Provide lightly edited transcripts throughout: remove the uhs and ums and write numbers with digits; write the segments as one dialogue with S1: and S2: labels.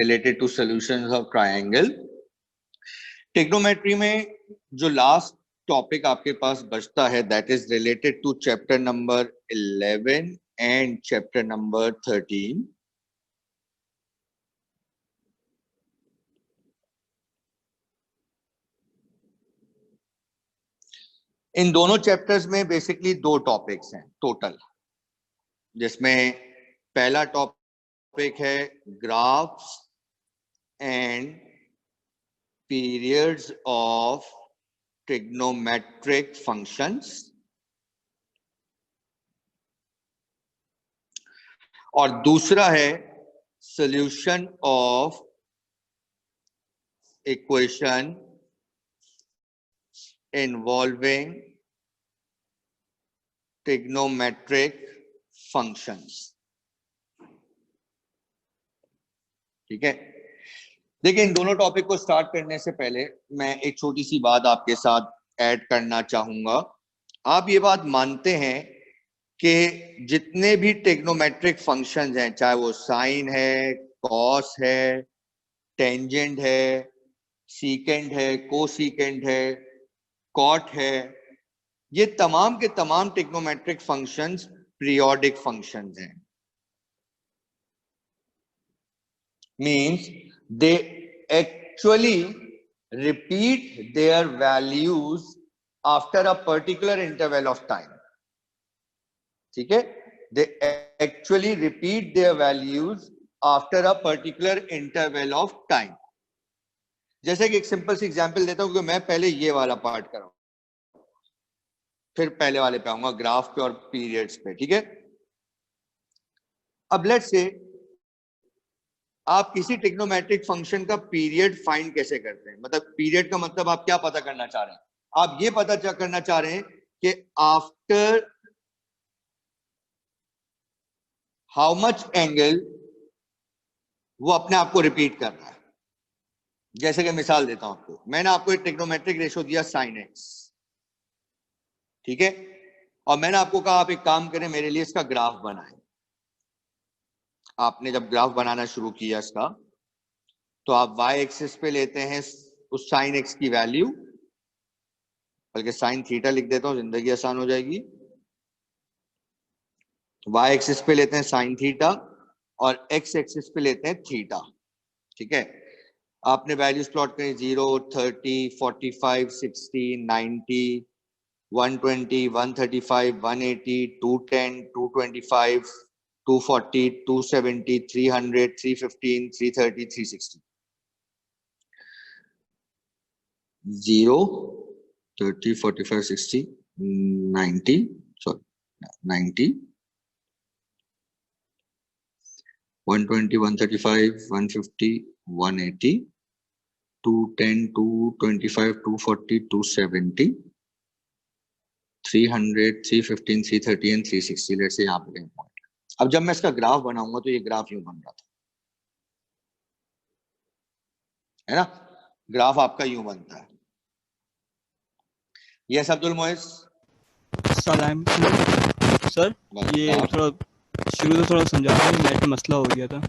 S1: related to solutions of triangle. Trigonometry में जो last topic आपके पास बचता है that is related to chapter number 11 and chapter number 13. इन दोनों चैप्टर्स में बेसिकली दो टॉपिक्स हैं टोटल, जिसमें पहला टॉपिक है graphs and periods of trigonometric functions, और दूसरा है solution of equation involving trigonometric functions. ठीक है, देखिए इन दोनों टॉपिक को स्टार्ट करने से पहले मैं एक छोटी सी बात आपके साथ ऐड करना चाहूंगा. आप ये बात मानते हैं कि जितने भी ट्रिग्नोमेट्रिक फंक्शंस हैं, चाहे वो साइन है, कॉस है, टेंजेंट है, सीकेंड है, कोसीकेंड है, कॉट है, ये तमाम के तमाम ट्रिग्नोमेट्रिक फंक्शंस पीरियोडिक फंक्शंस हैं. Means they actually repeat their values after a particular interval of time. ठीक है, they actually repeat their values after a particular interval of time. जैसे कि एक सिंपल सी एग्जांपल देता हूं कि मैं पहले ये वाला पार्ट कराऊं, फिर पहले वाले पे आऊंगा, ग्राफ पे और पीरियड्स पे. ठीक है, अब लेट्स से आप किसी ट्रिग्नोमेट्रिक फंक्शन का पीरियड फाइंड कैसे करते हैं. मतलब पीरियड का मतलब आप क्या पता करना चाह रहे हैं? आप ये पता करना चाह रहे हैं कि आफ्टर हाउ मच एंगल वो अपने आप को रिपीट कर रहा है. जैसे कि मिसाल देता हूं आपको, मैंने आपको एक ट्रिग्नोमेट्रिक रेशो दिया sin x, ठीक है, और मैंने आपको कहा आप एक काम करें, मेरे लिए इसका ग्राफ बनाएं. आपने जब ग्राफ बनाना शुरू किया इसका, तो आप y एक्सिस पे लेते हैं उस sin x की वैल्यू, बल्कि sin थीटा लिख देता हूं, जिंदगी आसान हो जाएगी. y एक्सिस पे लेते हैं sin थीटा और x एक्सिस पे लेते हैं थीटा. ठीक है, आपने वैल्यूज प्लॉट करें 0, 30, 45, 60, 90, 120, 135, 180, 210, 225, 240, 270, 300, 315, 330, 360. 0, 30, 45, 60, 90, sorry, 90, 120, 135, 150, 180, 210, 225, 240, 270, 300, 315, 330 and 360. लेट्स से यहाँ पे पॉइंट. अब जब मैं इसका ग्राफ बनाऊंगा तो ये ग्राफ यूं बन रहा था, है ना. ग्राफ आपका यूं बनता है. यस अब्दुल मोइस
S2: सलाम सर. ये थोड़ा शुरू से थोड़ा समझा दें, नेट मसला हो गया था.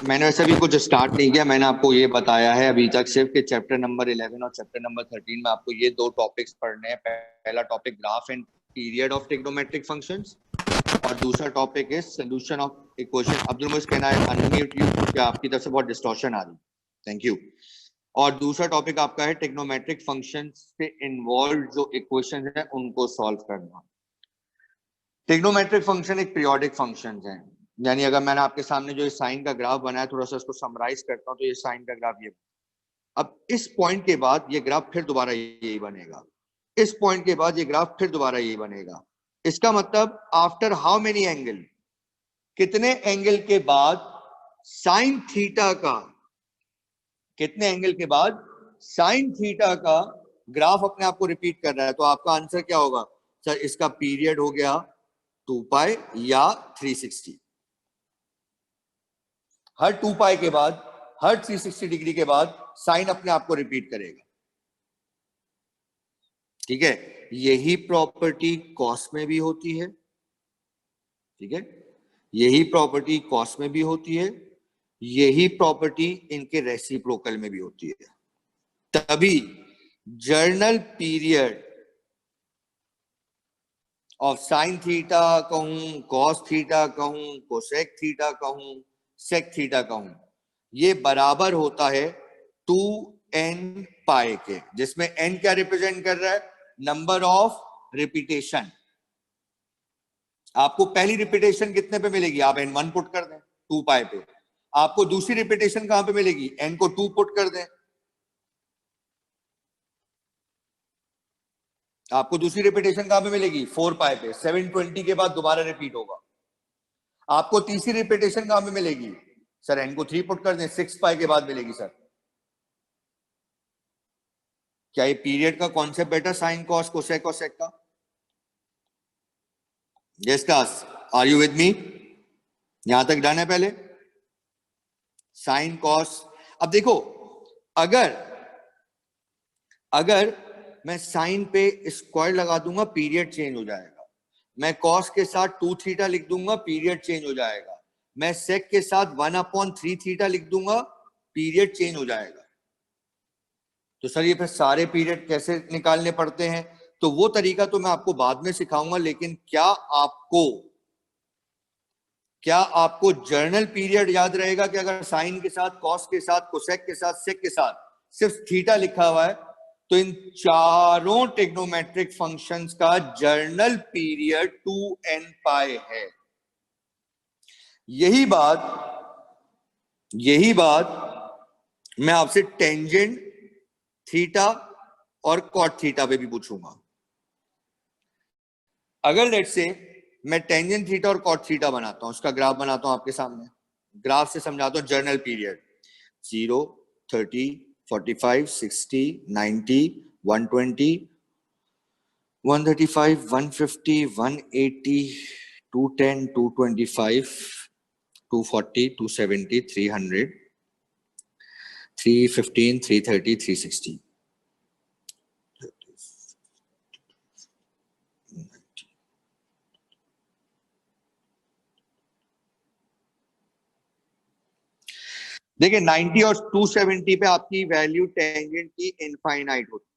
S1: मैंने वैसे भी कुछ स्टार्ट नहीं किया, मैंने आपको ये बताया है अभी तक सिर्फ कि चैप्टर नंबर 11 और चैप्टर नंबर 13 में आपको ये दो टॉपिक्स पढ़ने हैं. पहला topic graph and period of trigonometric functions और दूसरा टॉपिक है solution of equation. Abdul Moiz कहना है अनम्यूट यू, क्या आपकी तरफ से बहुत डिस्टॉर्शन आ रही. Thank you. और दूसरा टॉपिक आपका है ट्रिग्नोमेट्रिक फंक्शंस से इन्वॉल्व जो इक्वेशन है उनको सॉल्व करना. ट्रिग्नोमेट्रिक फंक्शन एक पीरियोडिक फंक्शन है, यानी अगर मैंने आपके सामने जो साइन का ग्राफ बनाया, थोड़ा सा इसको समराइज करता हूं, तो ये साइन का ग्राफ ये. अब इस पॉइंट के बाद ये ग्राफ फिर दोबारा यही बनेगा, इस पॉइंट के बाद ये ग्राफ फिर दोबारा यही बनेगा. इसका मतलब आफ्टर हाउ मेनी एंगल, कितने एंगल के बाद साइन थीटा का, कितने एंगल के बाद साइन थीटा का ग्राफ अपने आप को रिपीट कर रहा है. तो आपका आंसर क्या होगा सर? इसका पीरियड हो गया 2 पाई या 360. हर 2 पाई के बाद, हर 360 डिग्री के बाद साइन अपने आप को रिपीट करेगा. ठीक है, यही प्रॉपर्टी कॉस में भी होती है. ठीक है, यही प्रॉपर्टी कॉस में भी होती है यही प्रॉपर्टी इनके रेसिप्रोकल में भी होती है। तभी journal period of sine theta कहूं, कॉस थीटा कहूं, कोसेक थीटा कहूं, सेक थीटा कहूं, ये बराबर होता है 2n पाई के, जिसमें n क्या रिप्रेजेंट कर रहा है? Number of repetition. आपको पहली रिपीटेशन कितने पे मिलेगी? आप n1 पुट कर दें 2 पाई पे। आपको दूसरी रिपीटेशन कहां पे मिलेगी? n को 2 पुट कर दें। आपको दूसरी रिपीटेशन कहां पे मिलेगी? 4 पाई पे। 720 के बाद दोबारा रिपीट होगा। आपको तीसरी रिपीटेशन कहां पे मिलेगी? सर n को 3 पुट कर दें, 6 पाई के बाद मिलेगी। सर क्या ये पीरियड का कॉन्सेप्ट बेटा साइन कॉस कोसेक और सेक का? Yes class, are you with me? यहां तक डन है पहले? साइन कॉस, अब देखो, अगर मैं साइन पे स्क्वायर लगा दूंगा पीरियड चेंज हो जाएगा। मैं कॉस के साथ 2 थीटा लिख दूंगा, पीरियड चेंज हो जाएगा। मैं सेक के साथ 1/3 थीटा लिख दूंगा, पीरियड चेंज हो जाएगा। तो सर ये फिर सारे पीरियड कैसे निकालने पड़ते हैं? तो वो तरीका तो मैं आपको बाद में सिखाऊंगा, लेकिन क्या आपको जर्नल पीरियड याद रहेगा कि अगर साइन के साथ, कॉस के साथ, कोसेक के साथ, सेक के साथ सिर्फ थीटा लिखा हुआ है, तो इन चारों ट्रिग्नोमेट्रिक फंक्शंस का जर्नल पीरियड 2n पाई है। यही बात मैं आपसे टेंजेंट थीटा और कॉट थीटा पे भी पूछूंगा। अगर लेट्स से मैं टेंजेंट थीटा और कॉट थीटा बनाता हूं, उसका ग्राफ बनाता हूं आपके सामने, ग्राफ से समझाता हूं जर्नल पीरियड 0, 30, 45, 60, 90, 120, 135, 150, 180, 210, 225, 240, 270, 300, 315, 330, 360। देखिए 90 और 270 पे आपकी वैल्यू टेंजेंट की इनफाइनाइट होती है।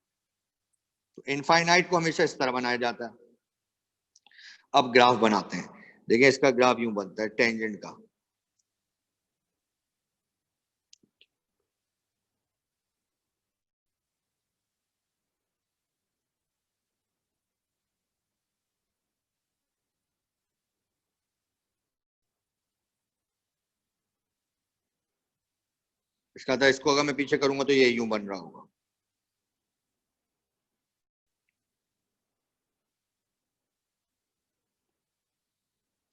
S1: तो इनफाइनाइट को हमेशा इस तरह बनाया जाता है। अब ग्राफ बनाते हैं। देखिए इसका ग्राफ यूं बनता है टेंजेंट का। इसका था, इसको अगर मैं पीछे करूंगा तो ये यूं बन रहा होगा।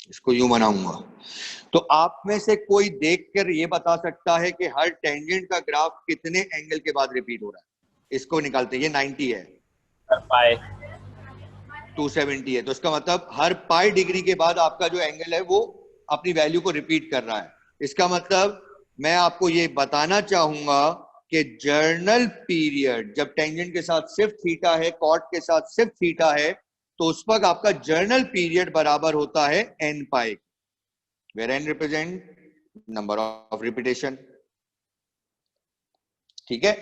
S1: इसको यूं बनाऊंगा। तो आप में से कोई देखकर ये बता सकता है कि हर टेंजेंट का ग्राफ कितने एंगल के बाद रिपीट हो रहा है? इसको निकालते हैं। ये 90 है,
S3: पाई
S1: 270 है, तो इसका मतलब हर पाई डिग्री के बाद आपका जो एंगल है वो अपनी वैल्यू को रिपीट कर रहा है। इसका मतलब मैं आपको ये बताना चाहूंगा कि जर्नल पीरियड जब टेंजेंट के साथ सिर्फ थीटा है, कॉट के साथ सिर्फ थीटा है, तो उस वक्त आपका जर्नल पीरियड बराबर होता है n pi, where n represent number of repetition. ठीक है,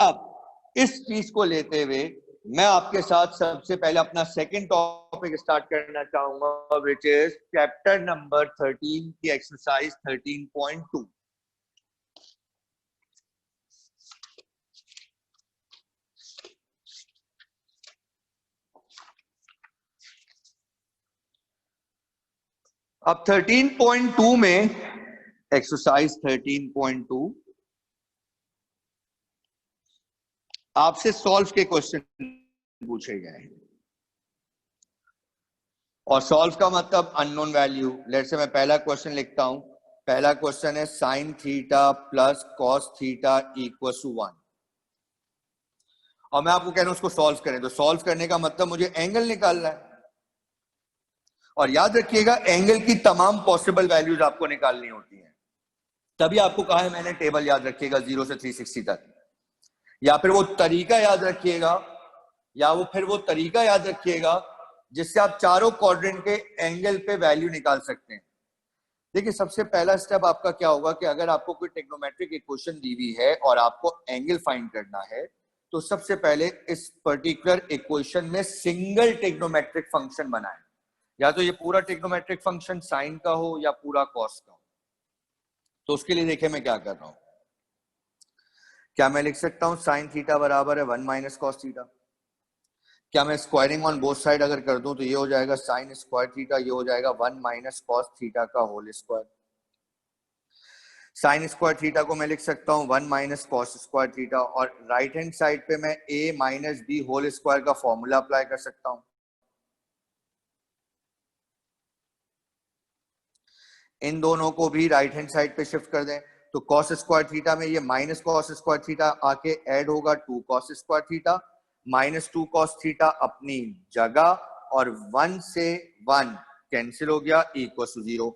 S1: अब इस चीज को लेते हुए मैं आपके साथ सबसे पहले अपना सेकंड टॉपिक स्टार्ट करना चाहूंगा, विच इज चैप्टर नंबर 13 की एक्सरसाइज 13.2। अब 13.2 में एक्सरसाइज 13.2 आपसे सॉल्व के क्वेश्चन पूछे गए, और सॉल्व का मतलब अननोन वैल्यू। लेट्स से मैं पहला क्वेश्चन लिखता हूं। पहला क्वेश्चन है sine theta plus cos theta equal to 1, और मैं आपको कह रहा हूं उसको सॉल्व करें। तो सॉल्व करने का मतलब मुझे एंगल निकालना है, और याद रखिएगा एंगल की तमाम पॉसिबल वैल्यूज आपको निकालनी होती हैं। तभी आपको कहा है मैंने टेबल याद रखिएगा 0 से 360 तक, या फिर वो तरीका याद रखिएगा जिससे आप चारों क्वाड्रेंट के एंगल पे वैल्यू निकाल सकते हैं। देखिए सबसे पहला स्टेप आपका क्या होगा कि अगर आपको कोई ट्रिग्नोमेट्रिक इक्वेशन दी हुई है और आपको एंगल फाइंड करना है, तो सबसे पहले इस पर्टिकुलर इक्वेशन में सिंगल ट्रिग्नोमेट्रिक फंक्शन बनाएं। या तो ये पूरा ट्रिग्नोमेट्रिक फंक्शन साइन का हो या पूरा कॉस का हो। तो उसके लिए देखिए मैं क्या कर रहा हूं। क्या मैं लिख सकता हूं साइन थीटा बराबर है 1 माइनस कॉस थीटा। क्या मैं स्क्वायरिंग ऑन बोथ साइड अगर कर दूं तो ये हो जाएगा साइन स्क्वायर थीटा, ये हो जाएगा 1 माइनस कॉस थीटा का whole square. Sine square theta को मैं लिख सकता हूं 1 माइनस कॉस स्क्वायर थीटा, और राइट हैंड साइड पे मैं a माइनस बी होल स्क्वायर का फॉर्मूला अप्लाई कर सकता हूं। इन दोनों को भी राइट हैंड साइड पे शिफ्ट कर दें तो कॉस स्क्वायर थीटा में ये माइनस कॉस स्क्वायर थीटा आके ऐड होगा 2 cos square theta, minus 2 cos theta अपनी जगह, और 1 से 1 कैंसिल हो गया, इक्वल टू 0।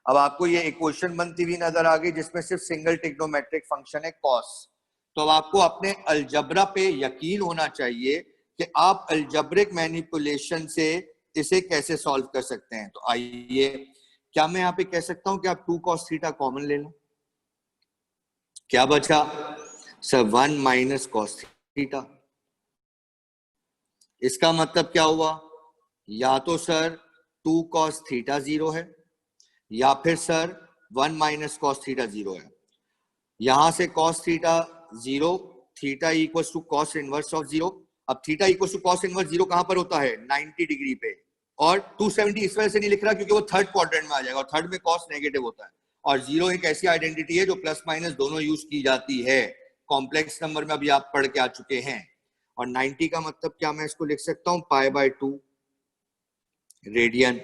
S1: अब आपको ये इक्वेशन बनती हुई नजर आ गई जिसमें सिर्फ सिंगल ट्रिग्नोमेट्रिक फंक्शन है कॉस। तो अब आपको अपने अलजबरा पे यकीन होना चाहिए कि आप अलजब्रिक मैनिपुलेशन से इसे कैसे सॉल्व कर सकते हैं। तो आइए, क्या मैं यहां पे कह सकता हूं कि आप 2 cos थीटा कॉमन ले लें। क्या बचा सर 1 माइनस कॉस थीटा। इसका मतलब क्या हुआ, या तो सर 2 cos थीटा 0 है या फिर सर 1 माइनस कॉस थीटा 0 है। यहां से cos theta 0, theta equal to cos inverse of 0। अब theta equal to cos inverse 0 कहां पर होता है 90 डिग्री पे, और 270 इस वजह से नहीं लिख रहा क्योंकि वो थर्ड क्वाड्रेंट में आ जाएगा और थर्ड में cos नेगेटिव होता है। और 0 एक ऐसी आइडेंटिटी है जो प्लस माइनस दोनों यूज की जाती है, कॉम्प्लेक्स नंबर में अभी आप पढ़ के आ चुके हैं। और 90 का मतलब क्या, मैं इसको लिख सकता हूं π/2 रेडियन।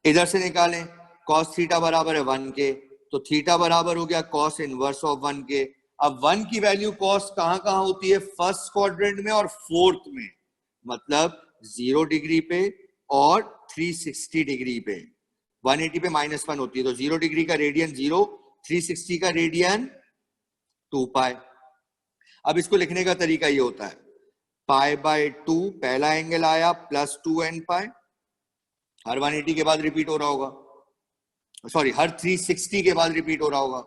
S1: इधर से निकालें cos थीटा बराबर है 1 के, तो थीटा बराबर हो गया cos इनवर्स ऑफ 1 के। अब 1 की वैल्यू cos कहां होती है, फर्स्ट क्वाड्रेंट में और फोर्थ में, मतलब 0 डिग्री पे और 360 डिग्री पे। 180 पे -1 होती है, तो 0 डिग्री का रेडियन 0, 360 का रेडियन 2 पाई। अब इसको लिखने का तरीका ये होता है π/2 पहला एंगल आया प्लस 2n पाई, हर 180 के बाद रिपीट हो रहा होगा, सॉरी हर 360 के बाद रिपीट हो रहा होगा,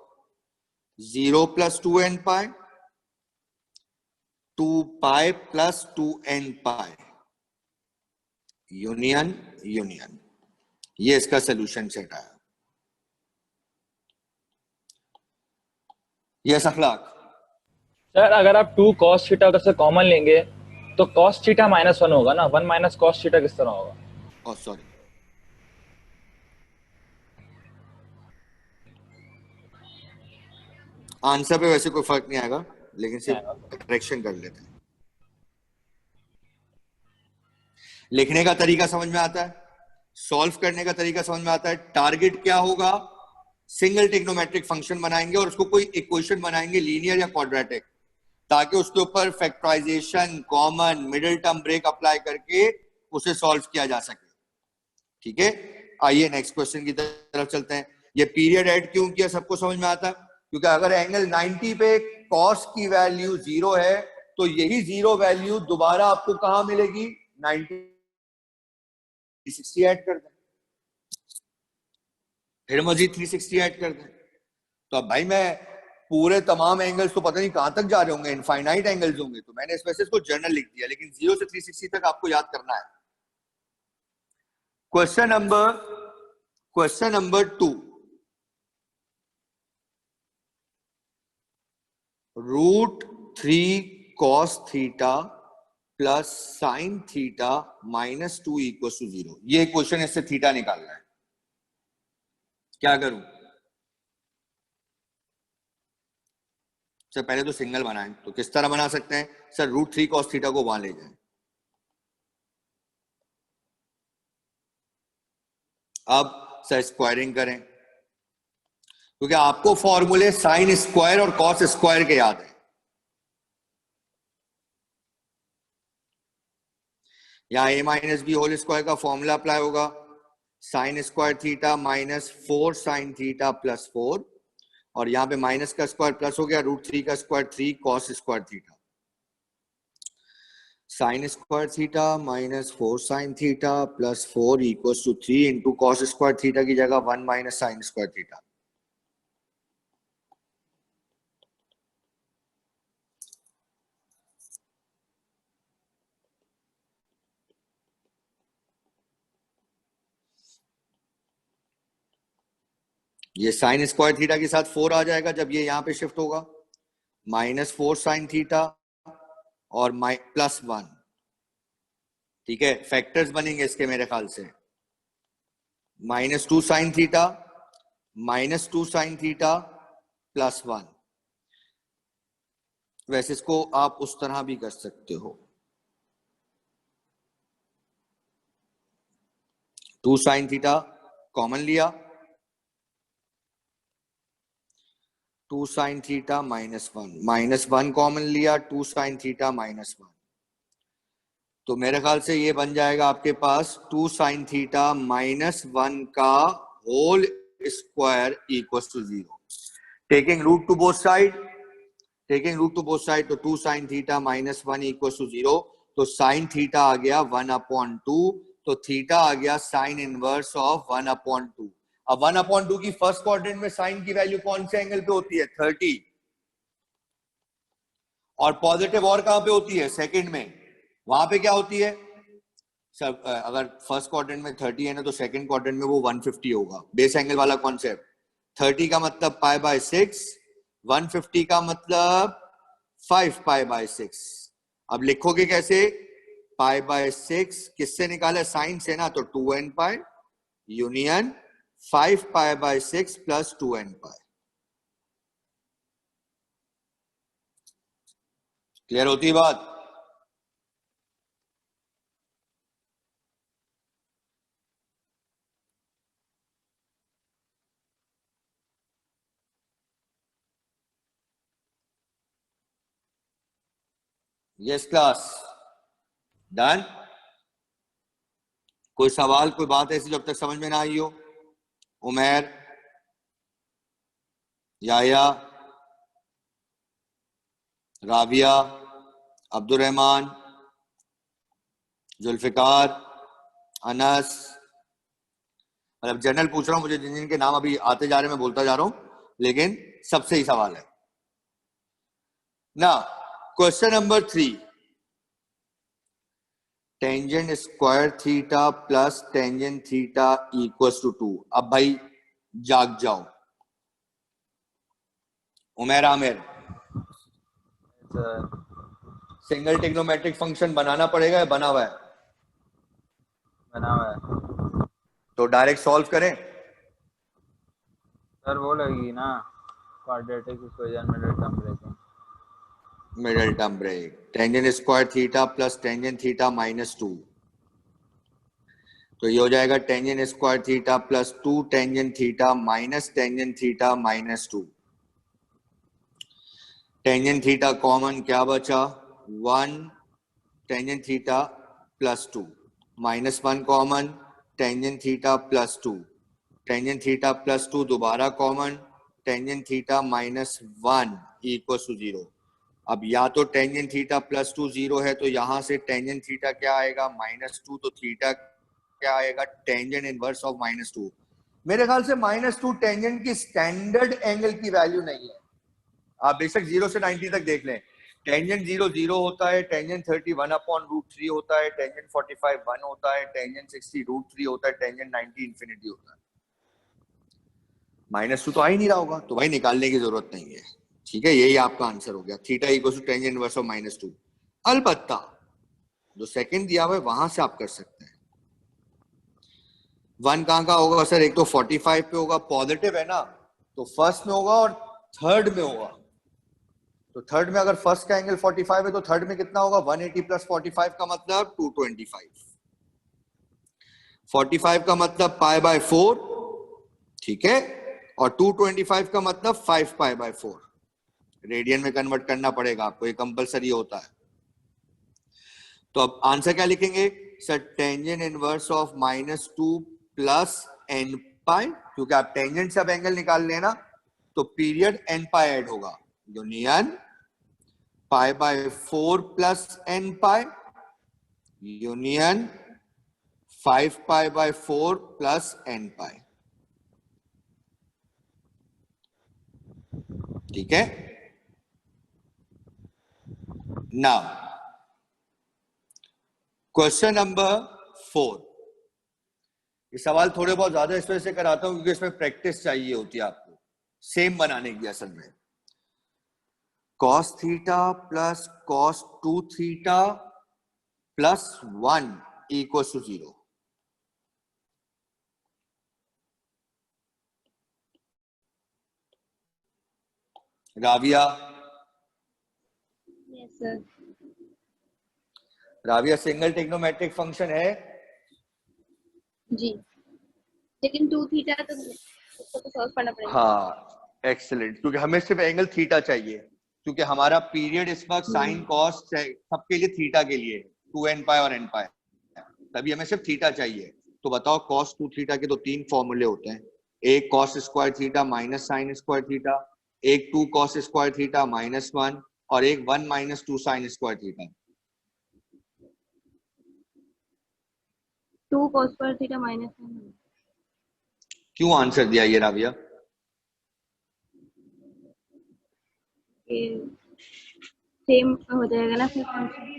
S1: 0 प्लस 2n पाई, 2 पाई प्लस 2n पाई, यूनियन यूनियन। ये इसका सोल्यूशन सेट आया। यस अखलाक
S3: सर अगर आप 2 cos थीटा उधर से कॉमन लेंगे तो cos थीटा -1 होगा ना, 1 माइनस cos थीटा किस तरह होगा?
S1: ओह सॉरी, आंसर पे वैसे कोई फर्क नहीं आएगा, लेकिन सिर्फ करेक्शन कर लेते हैं। लिखने का तरीका समझ में आता है, सॉल्व करने का तरीका समझ में आता है। टारगेट क्या होगा, सिंगल ट्रिग्नोमेट्रिक फंक्शन बनाएंगे और उसको कोई इक्वेशन बनाएंगे लीनियर या क्वाड्रेटिक, ताकि उसके ऊपर factorization, common, middle term break apply करके उसे सॉल्व किया जा सके। ठीक है, आइए नेक्स्ट क्वेश्चन की तरफ चलते हैं। ये पीरियड ऐड क्यों किया सबको समझ में आता है, क्योंकि अगर एंगल 90 पे cos की वैल्यू 0 है तो यही 0 वैल्यू दोबारा आपको कहां मिलेगी 90 360 ऐड कर दें, फिर मजीद 360 ऐड कर दें। तो अब भाई मैं पूरे तमाम एंगल्स तो पता नहीं कहां तक जा रहे होंगे, इनफाइनाइट एंगल्स होंगे, तो मैंने इस वजह से इसको जर्नल लिख दिया, लेकिन 0 से 360 तक आपको याद करना है। Question number 2, √3 cos theta plus sine theta -2 equal to 0। ये क्वेश्चन, इससे थीटा निकालना है। क्या करूं सर, पहले तो सिंगल बनाएं, तो किस तरह बना सकते हैं सर, √3 cos थीटा को वहां ले जाएं। अब सर स्क्वायरिंग करें, क्योंकि आपको फॉर्मूले साइन स्क्वायर और कॉस स्क्वायर के याद है। यहां a माइनस बी होल स्क्वायर का फॉर्मूला अप्लाई होगा, sine square theta -4 sine theta plus 4, और यहां पे माइनस का स्क्वायर प्लस हो गया, √3 का square 3 cos square theta. Sine square theta minus 4 sine theta plus 4 equals to 3 into cos square theta की जगह 1 माइनस साइन स्क्वायर थीटा। ये साइन स्क्वायर थीटा के साथ 4 आ जाएगा जब ये यहां पे शिफ्ट होगा, माइनस 4 साइन थीटा और प्लस 1। ठीक है, फैक्टर्स बनेंगे इसके मेरे ख्याल से, minus 2 sine theta minus 2 sine theta plus 1। वैसे इसको आप उस तरह भी कर सकते हो, 2 साइन थीटा कॉमन लिया, 2 साइन थीटा माइनस 1 कॉमन लिया, 2 साइन थीटा माइनस 1। तो मेरे ख्याल से ये बन जाएगा आपके पास 2 साइन थीटा माइनस 1 का whole square equals to 0। Taking root to both side, तो 2 sine theta minus 1 equals to 0। तो साइन थीटा आ गया 1/2, तो थीटा आ गया साइन इनवर्स ऑफ 1/2। अब 1/2 की फर्स्ट क्वाड्रेंट में साइन की वैल्यू कौन से एंगल पे होती है? 30। और पॉजिटिव और कहां पे होती है? सेकंड में। वहां पे क्या होती है? सब अगर फर्स्ट क्वाड्रेंट में 30 है ना, तो सेकंड क्वाड्रेंट में वो 150 होगा। बेस एंगल वाला कॉन्सेप्ट। 30 का मतलब π/6, 150 का मतलब 5π/6। अब लिखोगे कैसे? π/6 किससे निकाला? साइन से ना, तो 2nπ union 5π/6 plus 2nπ। Clear होती बात? Yes class, done. कोई सवाल, कोई बात ऐसी जब तक समझ में ना आई हो? उमैर, याया, राबिया, अब्दुल रहमान, जुल्फिकार, अनस। मतलब जनरल पूछ रहा हूं, मुझे जिन जिन के नाम अभी आते जा रहे हैं मैं बोलता जा रहा हूं, लेकिन सबसे ही सवाल है ना। Question number 3, tangent square theta plus tangent theta equals to 2। अब भाई जाग जाओ। Umair Aamir, single trigonometric function बनाना पड़ेगा या बना हुआ है?
S4: बना हुआ है।
S1: तो डायरेक्ट सॉल्व करें?
S4: सर वो लगेगी ना quadratic equation middle term breaking.
S1: Middle term break, tangent square theta plus tangent theta minus 2। तो ये हो जाएगा tangent square theta plus 2 tangent theta minus tangent theta minus 2। Tangent theta common क्या बचा? 1 tangent theta plus 2 minus 1 common, tangent theta plus 2 tangent theta plus 2 दोबारा common, tangent theta minus 1 equal to 0। अब या तो टेंजेंट थीटा प्लस 2 0 है, तो यहां से टेंजेंट थीटा क्या आएगा? -2। तो थीटा क्या आएगा? Tangent inverse of -2। मेरे ख्याल से -2 टेंजेंट की स्टैंडर्ड एंगल की वैल्यू नहीं है। आप बेशक 0 से 90 तक देख लें, टेंजेंट 0 0 होता है, टेंजेंट 30 1/√3 होता है, टेंजेंट 45 1 होता है, टेंजेंट 60 √3 होता है, टेंजेंट 90 इंफिनिटी होता है। -2 तो आ ही नहीं रहा होगा, तो भाई निकालने की जरूरत नहीं है। ठीक है, यही आपका आंसर हो गया, theta equal to tangent inverse of -2। अलबत्ता जो सेकंड दिया हुआ है वहां से आप कर सकते हैं। 1 कहां का होगा सर? एक तो 45 पे होगा, पॉजिटिव है ना, तो फर्स्ट में होगा और थर्ड में होगा। तो थर्ड में अगर फर्स्ट का एंगल 45 है, तो थर्ड में कितना होगा? 180 प्लस 45 का मतलब 225। 45 का मतलब π/4, ठीक है, और 225 का मतलब 5π/4। रेडियन में कन्वर्ट करना पड़ेगा आपको, ये कंपलसरी होता है। तो अब आंसर क्या लिखेंगे sir? Tangent inverse of -2 plus nπ, क्योंकि आप टेंजेंट से अब एंगल निकाल लेना, तो पीरियड nπ ऐड होगा, union π/4 plus nπ union 5 pi by 4 plus n pi. ठीक है। Now question number 4। ये सवाल थोड़े बहुत ज्यादा इस वजह से कराता हूं क्योंकि इसमें प्रैक्टिस चाहिए होती है आपको सेम बनाने की। असल में cos theta plus cos 2 theta plus 1 equal to 0। Raviya,
S5: yes sir.
S1: Raviya single trigonometric function है?
S5: जी, लेकिन 2 थीटा तो उसको तो सॉल्व करना पड़ेगा।
S1: हाँ एक्सीलेंट, क्योंकि हमें सिर्फ एंगल थीटा चाहिए, क्योंकि हमारा पीरियड इस वक्त साइन कॉस सबके लिए थीटा के लिए 2n पाई और n पाई, तभी हमें सिर्फ थीटा चाहिए। तो बताओ cos 2 थीटा के तो 3 फॉर्मूले होते हैं, एक cos square theta minus sine square theta, एक 2 cos स्क्वायर थीटा माइनस 1 और एक 1 minus 2 sine square theta.
S5: 2 cos square theta minus 1।
S1: क्यों आंसर दिया ये राविया?
S5: ये सेम हो जाएगा ना फिर फंक्शन।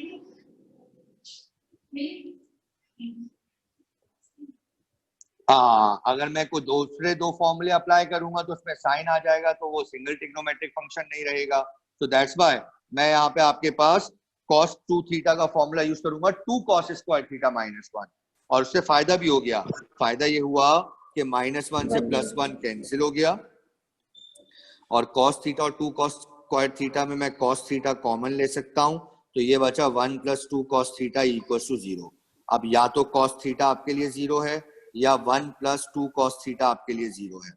S1: हाँ, अगर मैं कोई दूसरे दो फॉर्मूले अप्लाई करूंगा तो उसमें साइन आ जाएगा, तो वो सिंगल ट्रिग्नोमेट्रिक फंक्शन नहीं रहेगा। तो दैट्स व्हाई मैं यहाँ पे आपके पास cos 2 थीटा का फॉर्मूला यूज करूंगा 2 cos स्क्वायर थीटा माइनस 1, और उससे फायदा भी हो गया। फायदा ये हुआ कि माइनस 1 से प्लस 1 कैंसिल हो गया, और cos थीटा और 2 cos स्क्वायर थीटा में मैं cos थीटा कॉमन ले सकता हूं, तो ये बचा 1 plus 2 cos theta equal to 0। अब या तो cos थीटा आपके लिए 0 है या 1 प्लस 2 cos थीटा आपके लिए 0 है।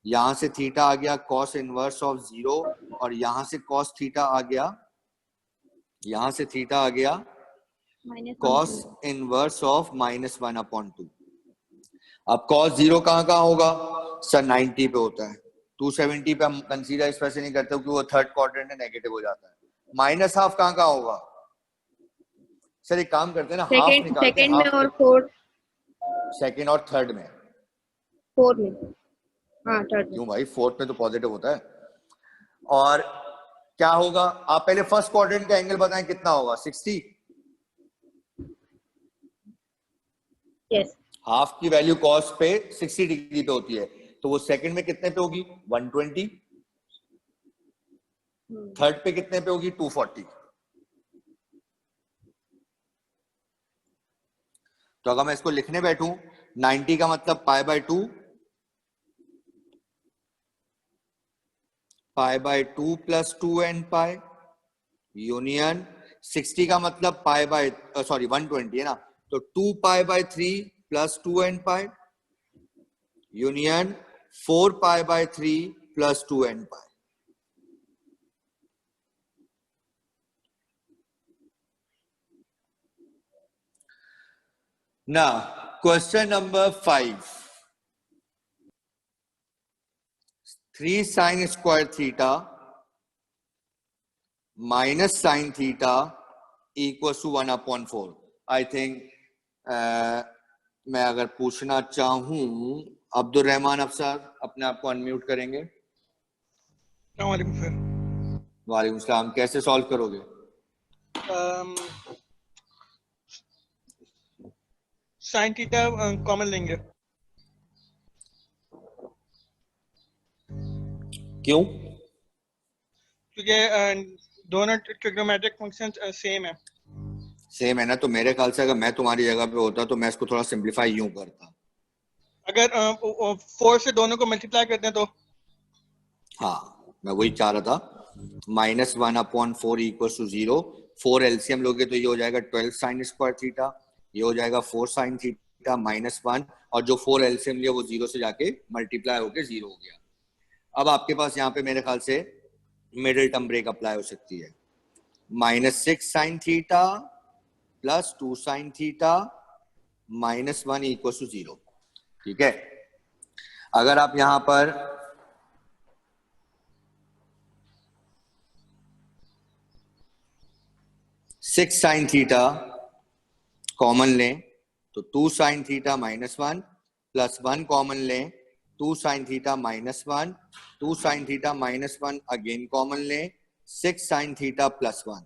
S1: यहां से थीटा आ गया cos इनवर्स ऑफ 0, और यहां से cos थीटा आ गया, यहां से थीटा आ गया cos इनवर्स ऑफ -1/2। अब cos 0 कहां कहां होगा सर? 90 पे होता है। 270 पे हम कंसीडर इस वजह से नहीं करते क्योंकि वो थर्ड क्वाड्रेंट में नेगेटिव हो जाता है। माइनस हाफ कहां कहां होगा सर? एक काम करते हैं ना, हाफ निकालते हैं।
S5: सेकंड में और फोर्थ,
S1: सेकंड और थर्ड में।
S5: फोर्थ में, हाँ थर्ड में।
S1: क्यों भाई? फोर्थ में तो पॉजिटिव होता है। और क्या होगा, आप पहले फर्स्ट क्वाड्रेंट का एंगल बताएं कितना होगा? 60।
S5: यस,
S1: हाफ की वैल्यू कॉस पे 60 डिग्री पे होती है, तो वो सेकंड में कितने पे होगी? 120। थर्ड पे कितने पे होगी? 240। तो अगर मैं इसको लिखने बैठूं, 90 का मतलब pi by 2, pi by 2 plus 2n pi, union 60 का मतलब पाई बाय 120 है ना, तो 2 pi by 3 plus 2n pi, union 4 pi by 3 plus 2n pi. Now, question number 5. 3 sin square theta minus sin theta equals to 1/4. I think मैं अगर पूछना चाहूं, अब्दुल रहमान अफसर अपने आप को अनम्यूट करेंगे।
S6: वालेकुम सर।
S1: वालेकुम सलाम। कैसे सॉल्व करोगे?
S6: साइन थीटा कॉमन लेंगे।
S1: क्यों?
S6: क्योंकि दोनों ट्रिग्नोमेट्रिक फंक्शंस सेम है।
S1: सेम है ना, तो मेरे ख्याल से अगर मैं तुम्हारी जगह पे होता तो मैं इसको थोड़ा सिंप्लीफाई यूं करता।
S6: अगर 4 से दोनों को मल्टीप्लाई करते हैं तो
S1: हाँ, मैं वही चाह रहा था। -1/4 इक्वल टू 0। 4 एलसीएम लोगे तो ये हो जाएगा 12 साइन स्क्वायर थीटा, ये हो जाएगा 4 साइन थीटा -1, और जो 4 एलसीएम लिया वो 0 से जाके मल्टीप्लाई होके 0 हो गया। अब आपके पास यहाँ पे मेरे ख्याल से मिडिल टर्म ब्रेक अप्लाई हो सकती है। -6 sine theta plus 2 sine theta -1 equal to 0। ठीक है। अगर आप यहां पर सिक्स साइन थीटा कॉमन लें तो 2 sin थीटा -1 प्लस 1 कॉमन लें 2 sin theta -1 2 sin theta -1 again common लें 6 sin theta plus 1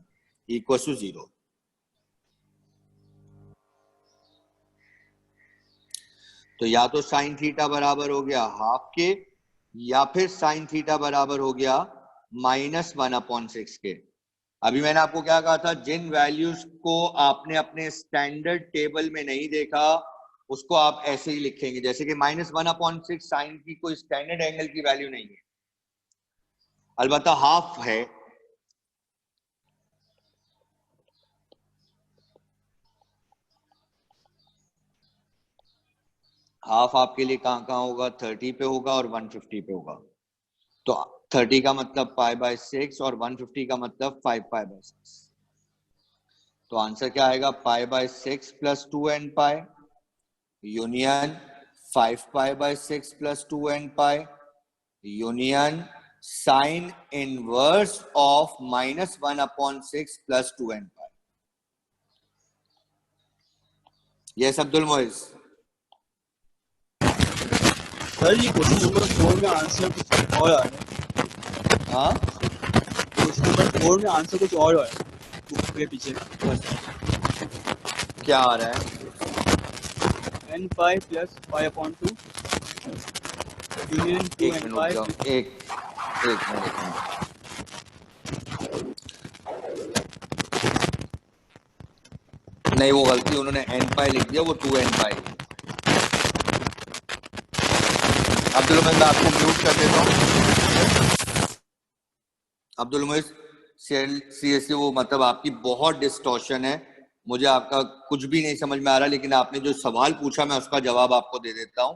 S1: equal to 0। तो या तो sin थीटा बराबर हो गया हाफ के या फिर sin थीटा बराबर हो गया -1/6 के। अभी मैंने आपको क्या कहा था, जिन वैल्यूज को आपने अपने स्टैंडर्ड टेबल में नहीं देखा उसको आप ऐसे ही लिखेंगे, जैसे कि -1/6 साइन की कोई स्टैंडर्ड एंगल की वैल्यू नहीं है, अलबत्ता हाफ है। हाफ आपके लिए कहाँ कहाँ होगा, 30 पे होगा और 150 पे होगा। तो 30 का मतलब π/6 और 150 का मतलब 5π/6। तो आंसर क्या आएगा, π/6 plus 2nπ union 5π/6 plus 2nπ union sine inverse of -1/6 plus 2nπ। Yes Abdul Moiz.
S2: Sir ये क्वेश्चन नंबर 4 में आंसर कुछ और आ रहा है।
S1: हाँ,
S2: क्वेश्चन नंबर 4 में आंसर कुछ और आ रहा है बुक के पीछे।
S1: क्या आ रहा है,
S2: nπ प्लस 5/2 यूनियन
S1: एक मिनट रुक जाओ,
S2: 2nπ।
S1: एक मिनट। नहीं, वो गलती उन्होंने nπ लिख दिया, वो 2nπ। अब्दुल उमैद मैं आपको म्यूट कर देता हूँ। अब्दुल उमैद सीरियसली वो मतलब आपकी बहुत डिस्टॉर्शन है, मुझे आपका कुछ भी नहीं समझ में आ रहा, लेकिन आपने जो सवाल पूछा मैं उसका जवाब आपको दे देता हूँ।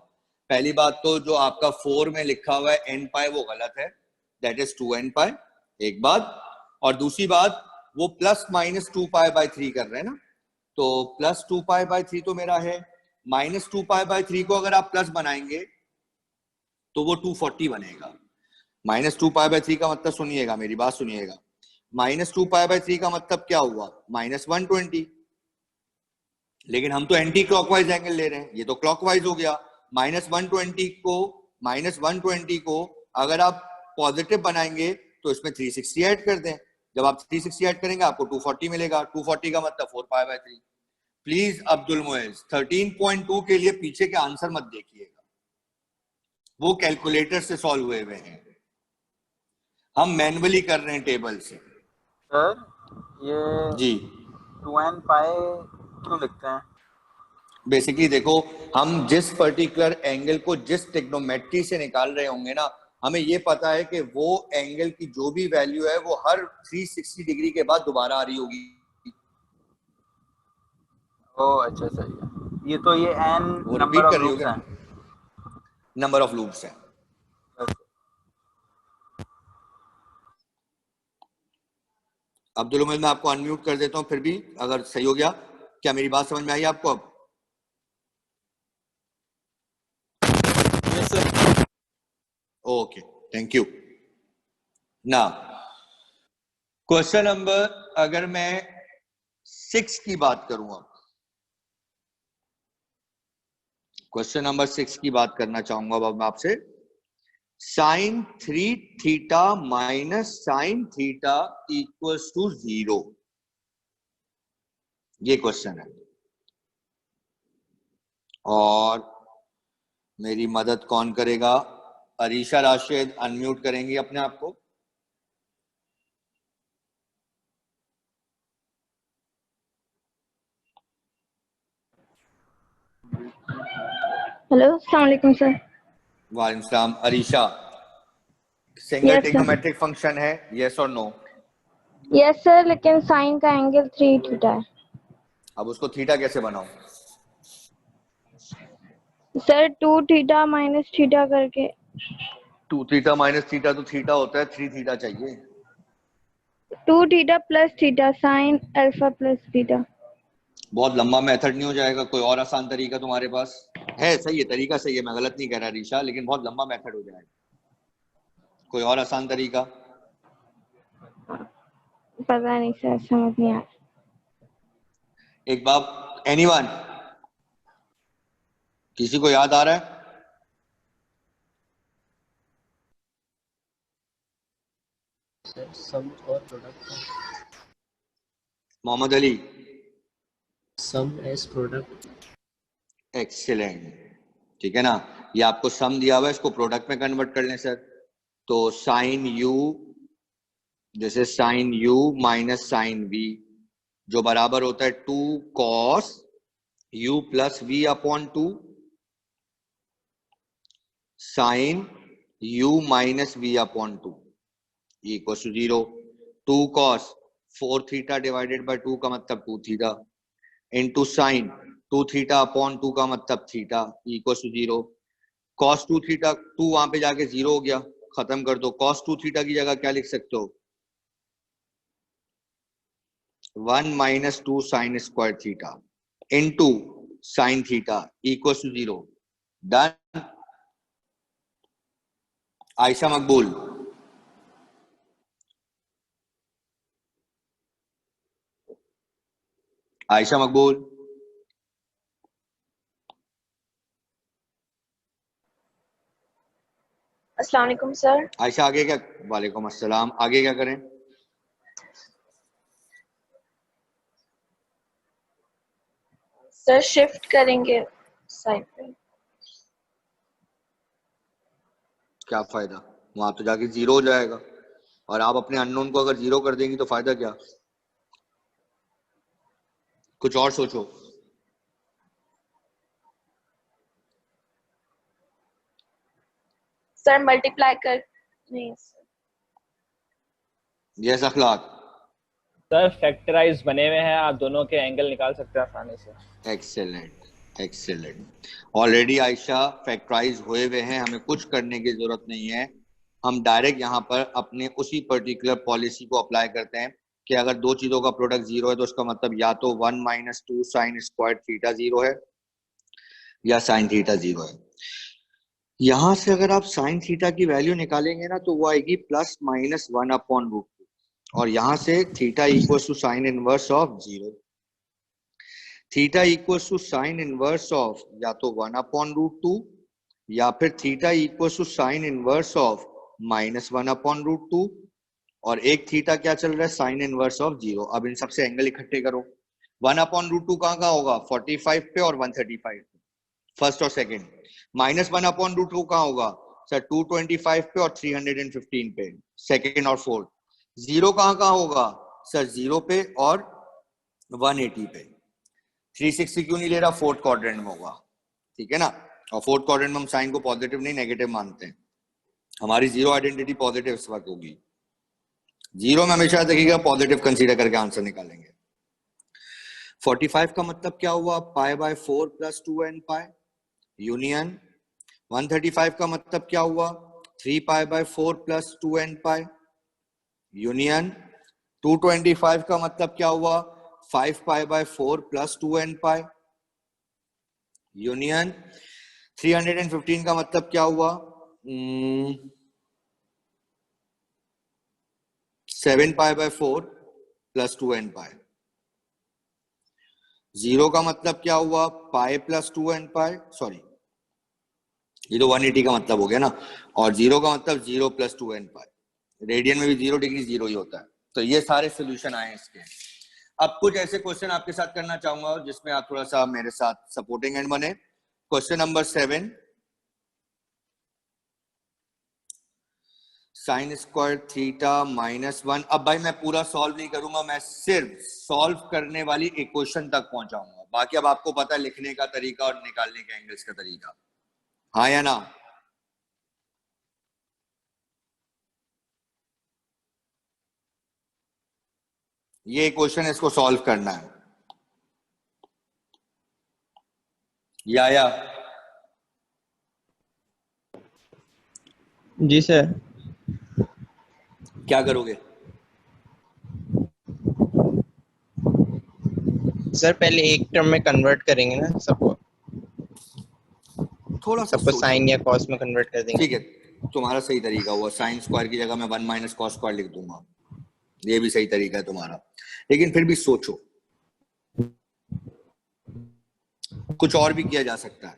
S1: पहली बात तो जो आपका 4 में लिखा हुआ है nπ वो गलत है, दैट इज 2nπ, एक बात। और दूसरी बात, वो प्लस -2π/3 कर रहे हैं ना, तो प्लस 2π/3 तो मेरा है, -2π/3 को अगर आप प्लस बनाएंगे तो वो 240 बनेगा। -2π/3 का मतलब सुनिएगा, मेरी बात सुनिएगा, -2π/3 का मतलब क्या हुआ, -120। लेकिन हम तो एंटी क्लॉकवाइज एंगल ले रहे हैं, ये तो क्लॉकवाइज हो गया। -120 को अगर आप पॉजिटिव बनाएंगे तो इसमें 360 ऐड कर दें, जब आप 360 ऐड करेंगे आपको 240 मिलेगा, 240 का मतलब 4π/3। प्लीज अब्दुल मोइज 13.2 के लिए पीछे के आंसर मत देखिएगा, वो कैलकुलेटर से सॉल्व हुए हैं, हम मैन्युअली कर रहे हैं टेबल से।
S4: सर ये
S1: जी
S4: 2nπ क्यों लिखते हैं?
S1: बेसिकली देखो, हम जिस पर्टिकुलर एंगल को जिस ट्रिग्नोमेट्री से निकाल रहे होंगे ना, हमें ये पता है कि वो एंगल की जो भी वैल्यू है वो हर 360 डिग्री के बाद दोबारा आ रही होगी।
S4: ओह अच्छा, सही है। ये तो ये n
S1: वो
S4: नंबर
S1: रिपीट
S4: ऑफ
S1: कर रही
S4: लूप्स
S1: होगी,
S4: हैं।
S1: नंबर ऑफ लूप्स है। अब्दुल उमैद मैं आपको अनम्यूट कर देता हूं, फिर भी अगर सही हो गया। क्या मेरी बात समझ में आई आपको अब?
S2: Yes sir.
S1: Okay, thank you. ना क्वेश्चन नंबर, अगर मैं 6 की बात करूं, अब क्वेश्चन नंबर 6 की बात करना चाहूंगा अब मैं आपसे। Sine 3 theta minus sine theta equals to 0, ये क्वेश्चन है। और मेरी मदद कौन करेगा? अरीशा राशिद अनम्यूट करेंगी अपने आप को।
S5: हेलो, अस्सलाम वालेकुम सर।
S1: वालेकुम सलाम। Arisha, single
S5: yes sir.
S1: Trigonometric function है, यस और नो?
S5: यस सर, लेकिन साइन का एंगल 3 थीटा है।
S1: अब उसको थीटा कैसे बनाऊं?
S5: सर 2 थीटा माइनस थीटा करके।
S1: 2 थीटा माइनस थीटा तो थीटा होता है, 3 थीटा चाहिए।
S5: 2 theta plus theta sine alpha plus beta.
S1: बहुत लंबा मेथड नहीं हो जाएगा? कोई और आसान तरीका तुम्हारे पास है? सही है, तरीका सही है, मैं गलत नहीं कह रहा रीशा, लेकिन बहुत लंबा मेथड हो जाएगा। कोई और आसान तरीका?
S5: पता नहीं सर, समझ नहीं आ रहा।
S1: एक बार एनीवन? किसी को याद आ रहा है?
S7: सम और प्रोडक्ट,
S1: मोहम्मद अली?
S7: सम एज प्रोडक्ट।
S1: एक्सीलेंट, ठीक है ना। ये आपको सम दिया हुआ है, इसको प्रोडक्ट में कन्वर्ट कर लें सर। तो साइन यू, जैसे sine u minus sine v, जो बराबर होता है 2 cos u plus v upon 2 sine u minus v upon 2 equal to 0। 2 cos 4 theta divided by 2 का मतलब 2 theta into sine 2 theta upon 2 का मतलब theta equal to 0। cos 2 theta, 2 वहां पे जाके 0 हो गया, खत्म कर दो। cos 2 थीटा की जगह क्या लिख सकते हो? 1 minus 2 sine square theta into sine theta equal to 0। Done. Ayesha Maqbool? Ayesha मकबूल?
S8: अस्सलाम वालेकुम सर।
S1: आयशा आगे क्या? वालेकुम अस्सलाम। आगे क्या करें?
S8: सर शिफ्ट करेंगे साइड पे।
S1: क्या फायदा, वहां तो जाके 0 हो जाएगा। और आप अपने अननोन को अगर 0 कर देंगी तो फायदा क्या? कुछ और सोचो।
S8: सर मल्टीप्लाई कर, नहीं सर।
S1: यस अखलाक?
S3: सर फैक्टराइज बने हुए हैं, आप दोनों के एंगल निकाल सकते हैं आसानी से।
S1: Excellent excellent. Already Ayesha factorise हुए हुए हैं, हमें कुछ करने की जरूरत नहीं है। हम डायरेक्ट यहाँ पर अपने उसी पर्टिकुलर पॉलिसी को अप्लाई करते हैं कि अगर दो चीजों का प्रोडक्ट 0 है तो उसका मतलब या तो 1 माइनस 2 साइन स्क्वायर थीटा 0 है या साइन थीटा 0 है। यहां से अगर आप साइन थीटा की वैल्यू निकालेंगे ना तो वो आएगी प्लस माइनस 1 अपॉन रूट 2, और यहां से theta equal to sine inverse of 0। Theta equals to sine inverse of या तो 1 अपॉन रूट 2 या फिर theta equals to sine inverse of minus 1 upon root 2, और एक थीटा क्या चल रहा है? Sine inverse of 0। अब इन सबसे एंगल इकट्ठे करो। 1 अपॉन रूट 2 कहाँ होगा? 45 पे और 135 पे, फर्स्ट और सेकंड। माइनस 1 अपॉन रूट 2 कहाँ होगा सर? 225 पे और 315 पे, सेकंड और फोर्थ। 0 कहाँ होगा सर? 0 पे और 180 पे। 360 क्यों नहीं ले रहा? फोर्थ क्वाड्रेंट में होगा, ठीक है ना। और फोर्थ क्वाड्रेंट में हम साइन को पॉजिटिव नहीं नेगेटिव मानते हैं। हमारी जीरो आइडेंटिटी पॉजिटिव इस वक्त होगी। 0 में हमेशा देखिएगा पॉजिटिव कंसीडर करके आंसर निकालेंगे। 45 का मतलब क्या हुआ? पाई by 4 plus 2n pi union. 135 का मतलब क्या हुआ? 3 पाई by 4 plus 2n pi union. 225 का मतलब क्या हुआ? 5 pi by 4 plus 2n pi union. 315 का मतलब क्या हुआ? 7 पाई बाय 4 प्लस 2n पाई। 0 का मतलब क्या हुआ? पाई प्लस 2n पाई, सॉरी ये तो 180 का मतलब हो गया ना, और 0 का मतलब 0 प्लस 2n पाई। रेडियन में भी 0 डिग्री 0 ही होता है। तो ये सारे सोल्यूशन आए इसके। अब कुछ ऐसे क्वेश्चन आपके साथ करना चाहूंगा जिसमें आप थोड़ा सा मेरे साथ सपोर्टिंग एंड बने। Question number 7, sign square theta -1। अब भाई मैं पूरा सॉल्व नहीं करूंगा, मैं सिर्फ सॉल्व करने वाली इक्वेशन तक पहुंचाऊंगा। बाकी अब आपको पता है लिखने का तरीका और निकालने के एंगल्स का तरीका, हाँ या ना? ये इक्वेशन इसको सॉल्व करना है, या
S2: जी सर।
S1: क्या करोगे?
S9: सर पहले एक टर्म में कन्वर्ट करेंगे ना सबको,
S1: थोड़ा सा
S9: सबको साइन या कॉस में कन्वर्ट कर देंगे।
S1: ठीक है, तुम्हारा सही तरीका हुआ। साइन स्क्वायर की जगह मैं 1 माइनस कॉस स्क्वायर लिख दूंगा, ये भी सही तरीका है तुम्हारा। लेकिन फिर भी सोचो, कुछ और भी किया जा सकता है।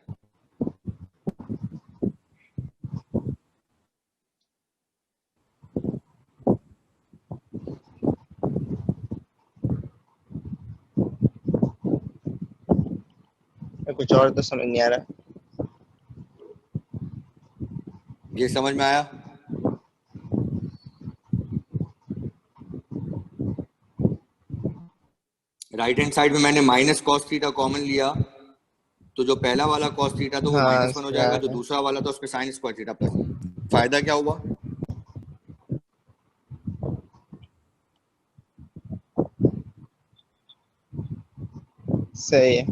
S9: कुछ और तो समझ नहीं आ रहा।
S1: ये समझ में आया? राइट हैंड साइड में मैंने माइनस कॉस थीटा कॉमन लिया, तो जो पहला वाला कॉस थीटा तो वो
S9: हाँ,
S1: -1 हो जाएगा, जो
S9: हाँ।
S1: दूसरा वाला था उसमें साइन स्क्वायर थीटा प्लस। फायदा क्या हुआ?
S9: सही है।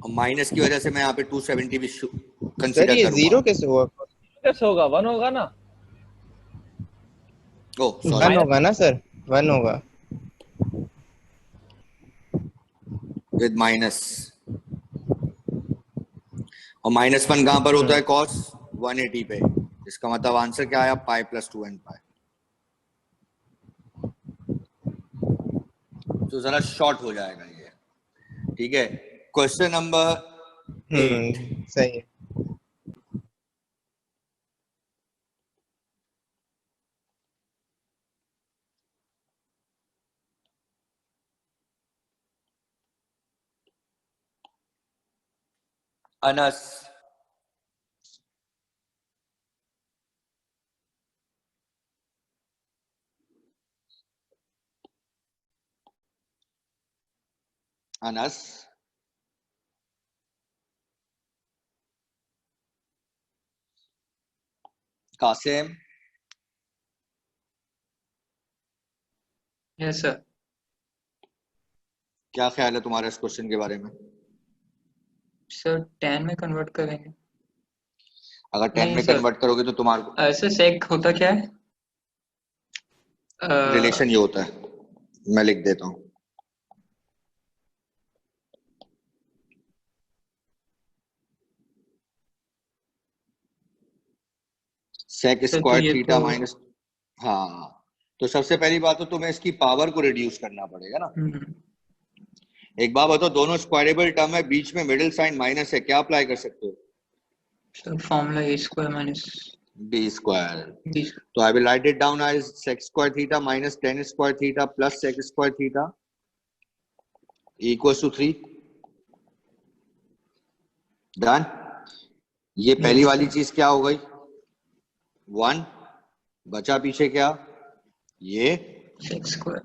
S1: और माइनस की वजह से मैं यहाँ पे 270 भी
S9: सर
S1: कंसीडर
S9: ये
S1: करूंगा।
S9: जीरो कैसे हुआ?
S3: कैसे होगा? 1 होगा ना।
S1: ओ
S9: 1
S1: सॉरी,
S9: होगा ना सर, 1 होगा।
S1: With minus. और -1 कहां पर होता है? कॉस 180 पे। इसका मतलब आंसर क्या आया? Pi plus 2n pi. तो जरा शॉर्ट हो जाएगा ये, ठीक है। Question number 8।
S9: सही है।
S1: Anas, Anas, Qasim,
S10: yes sir.
S1: क्या ख्याल है तुम्हारा इस क्वेश्चन के बारे में?
S10: सर 10 में कन्वर्ट करेंगे।
S1: अगर 10
S10: नहीं
S1: में
S10: सर,
S1: कन्वर्ट करोगे तो तुम्हारा
S10: ऐसे सेक होता क्या है?
S1: रिलेशन ये होता है, मैं लिख देता हूँ। सेक
S10: सर तो
S1: स्क्वायर
S10: ये
S1: थीटा
S10: तो
S1: माइनस, हाँ, तो सबसे पहली बात तो तुम्हें इसकी पावर को रिड्यूस करना पड़ेगा ना। एक बात बताओ, दोनों स्क्वायरेबल टर्म है, बीच में मिडिल साइन माइनस है, क्या अप्लाई कर सकते हो?
S10: Sir formula a square minus
S1: b square.
S10: b।
S1: तो I will write it down as sec square theta minus 10 square theta plus sec square theta equals to 3। Done. ये पहली वाली चीज क्या हो गई? 1 बचा, पीछे क्या? ये।
S10: Sec square.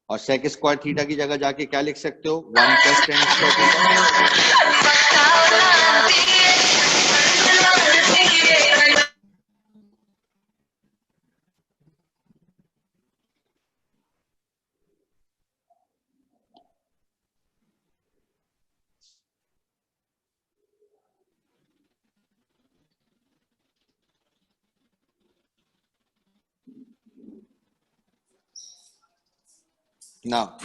S1: और सेक स्क्वायर थीटा की जगह जाके क्या लिख सकते हो? 1 plus 10 square theta. Now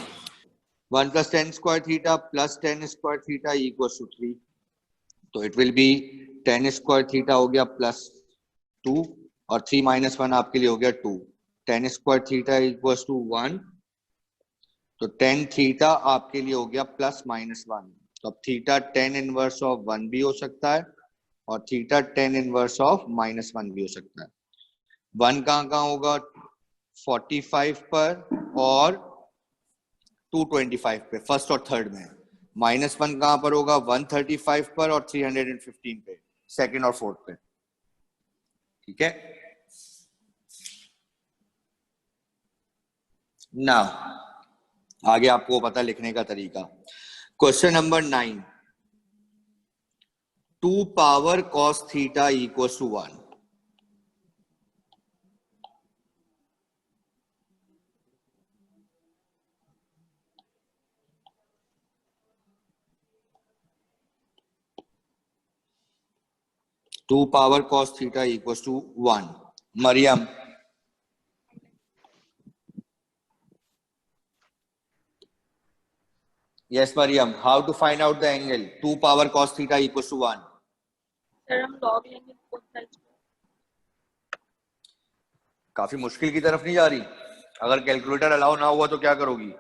S1: 1 plus 10 square theta plus 10 square theta equals to 3. तो it will be 10 square theta हो गया प्लस 2 और 3 minus 1 आपके लिए हो गया 2. 10 square theta equals to 1. तो 10 थीटा आपके लिए हो गया प्लस -1. तो अब थीटा 10 इनवर्स ऑफ 1 भी हो सकता है और थीटा 10 इनवर्स ऑफ -1 भी हो सकता है. 1 कहाँ होगा? 45 पर और 225 पे, फर्स्ट और थर्ड में. -1 कहां पर होगा? 135 पर और 315 पे, सेकंड और फोर्थ पे. ठीक है ना? आगे आपको पता लिखने का तरीका. Question number 9. 2 power cos theta equals to 1. Two power cos theta equals to 1. Mariam, yes Mariam, how to find out the angle 2 power cos theta equals to 1?
S8: Sir हम लॉग लेंगे both sides पे।
S1: काफी मुश्किल की तरफ नहीं जा रही? अगर कैलकुलेटर अलाउ ना हुआ तो क्या करोगी?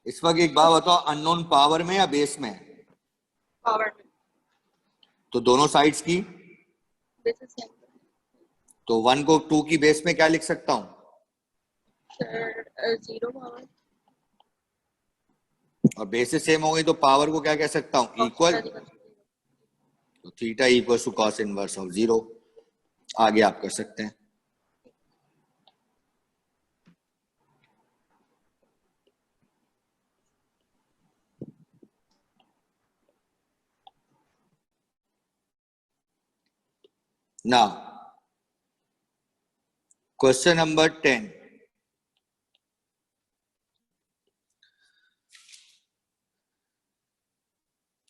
S1: इस वक्त एक बात बताओ, अननोन पावर में या बेस में?
S8: पावर में।
S1: तो दोनों साइड्स की,
S8: बेसिस सेम।
S1: तो 1 को 2 की बेस में क्या लिख सकता हूं?
S8: Sir 0 power.
S1: और बेसिस सेम हो गई तो पावर को क्या कह सकता हूं? इक्वल। तो theta equal to cos inverse of 0। आगे आप कर सकते हैं। Now, question number 10.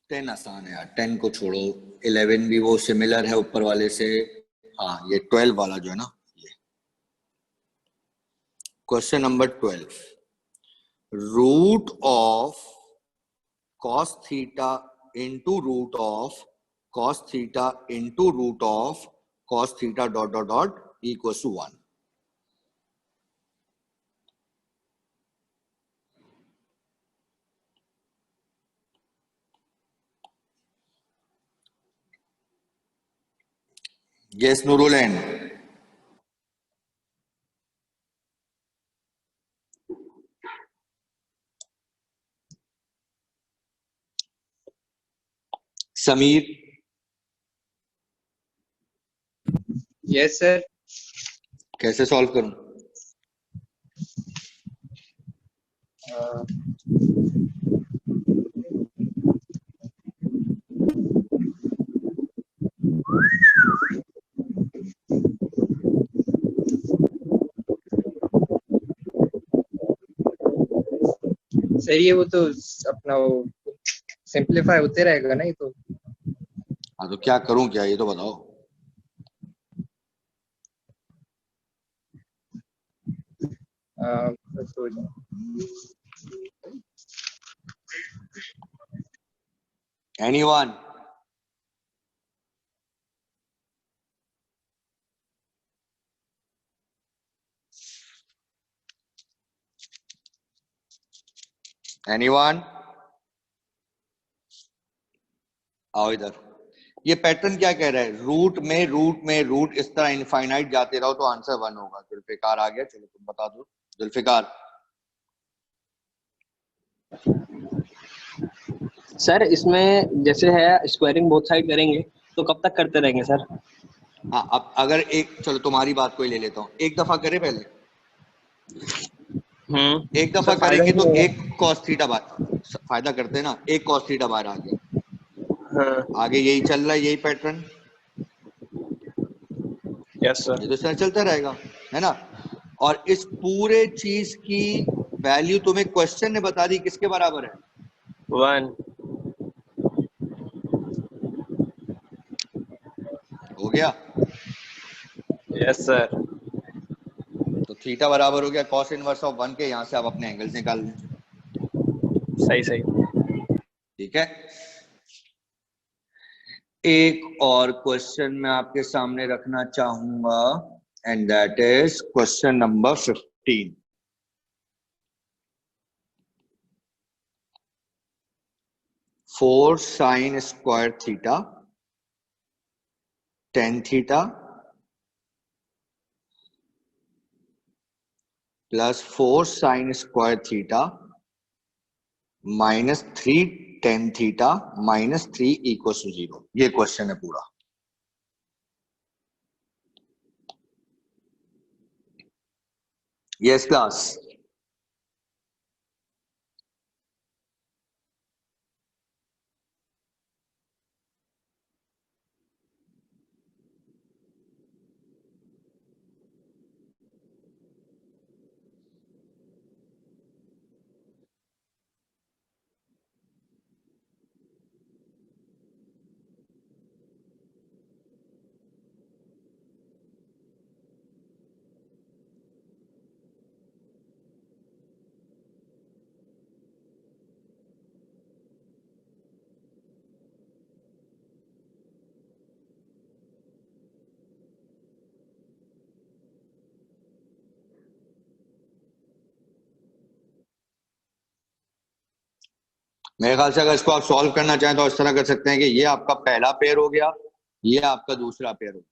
S1: टेन आसान है यार, 10 को छोड़ो। 11 भी वो सिमिलर है ऊपर वाले से। हाँ, ये 12 वाला जो है ना, ये question number 12। Root of cos theta into root of cos theta into root of cos theta dot dot dot equal to 1। Yes, Nurulen. Sameer.
S9: Yes sir.
S1: कैसे सॉल्व करूं?
S9: सर ये वो तो अपना वो सिंपलीफाई होते रहेगा ना ये तो।
S1: हाँ, तो क्या करूं, क्या ये तो बताओ।
S9: तो
S1: Anyone? Anyone? आओ इधर। ये पैटर्न क्या कह रहा है? रूट में रूट में रूट इस तरह इनफाइनाइट जाते रहो तो आंसर 1 होगा। जुल्फिकार आ गया, चलो तुम बता दो। जुल्फिकार।
S11: सर इसमें जैसे है स्क्वायरिंग बोथ साइड करेंगे तो कब तक करते रहेंगे सर?
S1: हाँ, अब अगर एक, चलो तुम्हारी बात को ही ले लेता हूँ, एक दफा करे पहले। एक दफा
S11: सर, फायदा
S1: करेंगे
S11: ही
S1: तो
S11: नहीं
S1: एक कॉस थीटा बाहर, फायदा करते हैं ना, एक कॉस थीटा बाहर आ गया।
S11: हाँ।
S1: आगे यही चल रहा है, यही पैटर्न।
S11: Yes sir.
S1: ये तो सर चलता रहेगा, है ना। और इस पूरे चीज की वैल्यू तुम्हें क्वेश्चन ने बता दी किसके बराबर है?
S11: 1।
S1: हो गया।
S11: Yes sir.
S1: तो थीटा बराबर हो गया कॉस इनवर्स ऑफ 1 के। यहां से आप अपने एंगल्स निकाल लें।
S11: सही सही।
S1: ठीक है। एक और क्वेश्चन मैं आपके सामने रखना चाहूंगा, and that is question number 15। Four sine square theta tan theta plus 4 sine square theta -3 tan theta -3 equal to 0। ये क्वेश्चन है पूरा। Yes class. मेरे ख्याल से अगर इसको आप सॉल्व करना चाहें तो इस तरह कर सकते हैं कि ये आपका पहला पेयर हो गया, ये आपका दूसरा पेयर हो गया।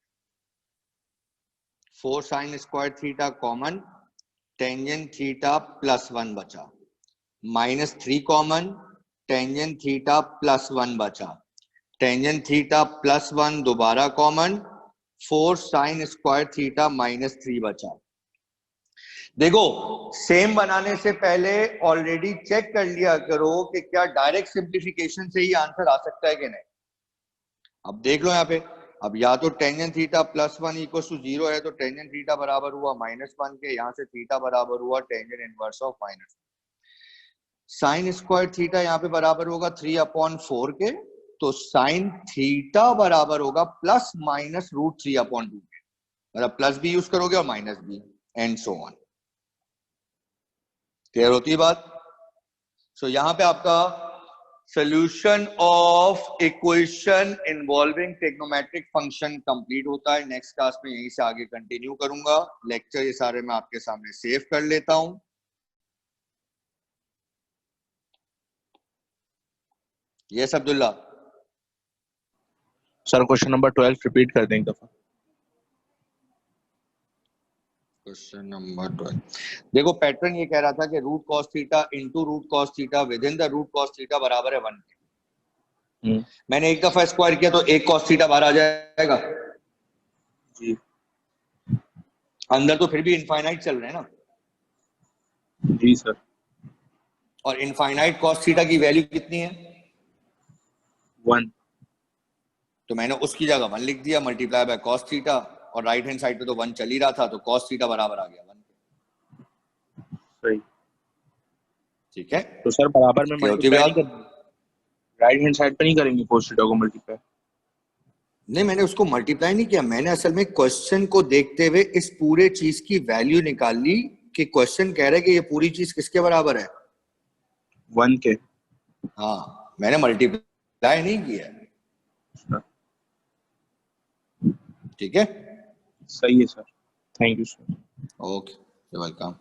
S1: 4 sin square theta common, tangent theta plus 1 बचा, -3 कॉमन, टेंजेंट थीटा प्लस 1 बचा, टेंजेंट थीटा प्लस 1 दोबारा कॉमन, 4 sin स्क्वायर थीटा -3 बचा। देखो सेम बनाने से पहले ऑलरेडी चेक कर लिया करो कि क्या डायरेक्ट सिंप्लीफिकेशन से ही आंसर आ सकता है कि नहीं। अब देख लो यहाँ पे, अब या तो tangent theta plus 1 equal to 0 है तो टेंजेंट थीटा बराबर हुआ -1 के, यहाँ से थीटा बराबर हुआ tangent inverse of -1। Sign square theta यहाँ पे बराबर होगा 3/4 के, तो साइन थीटा बराबर होगा प्लस माइनस √3/2 के, मतलब प्लस भी यूज करोगे और माइनस भी, एंड सो ऑन। क्लियर होती है बात? सो यहाँ पे आपका solution of equation involving trigonometric function complete होता है। नेक्स्ट क्लास में यहीं से आगे कंटिन्यू करूंगा। लेक्चर ये सारे मैं आपके सामने सेव कर लेता हूं। Yes Abdullah
S12: sir, question number 12 repeat कर दें एक दफा।
S1: क्वेश्चन नंबर 12 देखो, पैटर्न ये कह रहा था कि root cos theta into root cos theta within the root cos theta बराबर है 1 के। मैंने एक दफा स्क्वायर किया तो एक कॉस थीटा बाहर आ जाएगा
S12: जी।
S1: अंदर तो फिर भी इनफाइनाइट चल रहे हैं ना
S12: जी सर।
S1: और इनफाइनाइट कॉस थीटा की वैल्यू कितनी है?
S12: 1।
S1: तो मैंने उसकी जगह 1 लिख दिया मल्टीप्लाई बाय कॉस थीटा, और राइट हैंड साइड पे तो 1 चल ही रहा था तो कॉस थीटा बराबर आ गया 1 के।
S12: सही।
S1: ठीक है,
S12: तो सर बराबर में मल्टीप्लाई नहीं करेंगे, राइट हैंड साइड पे नहीं करेंगे कॉस थीटा को मल्टीप्लाई?
S1: नहीं, मैंने उसको मल्टीप्लाई नहीं किया, मैंने असल में क्वेश्चन को देखते हुए इस पूरे चीज की वैल्यू निकाल ली कि क्वेश्चन कह रहा है कि ये पूरी चीज किसके बराबर है?
S12: 1 के।
S1: हाँ, मैंने मल्टीप्लाई नहीं किया। ठीक है,
S12: सही है sir, thank you sir.
S1: Okay, welcome.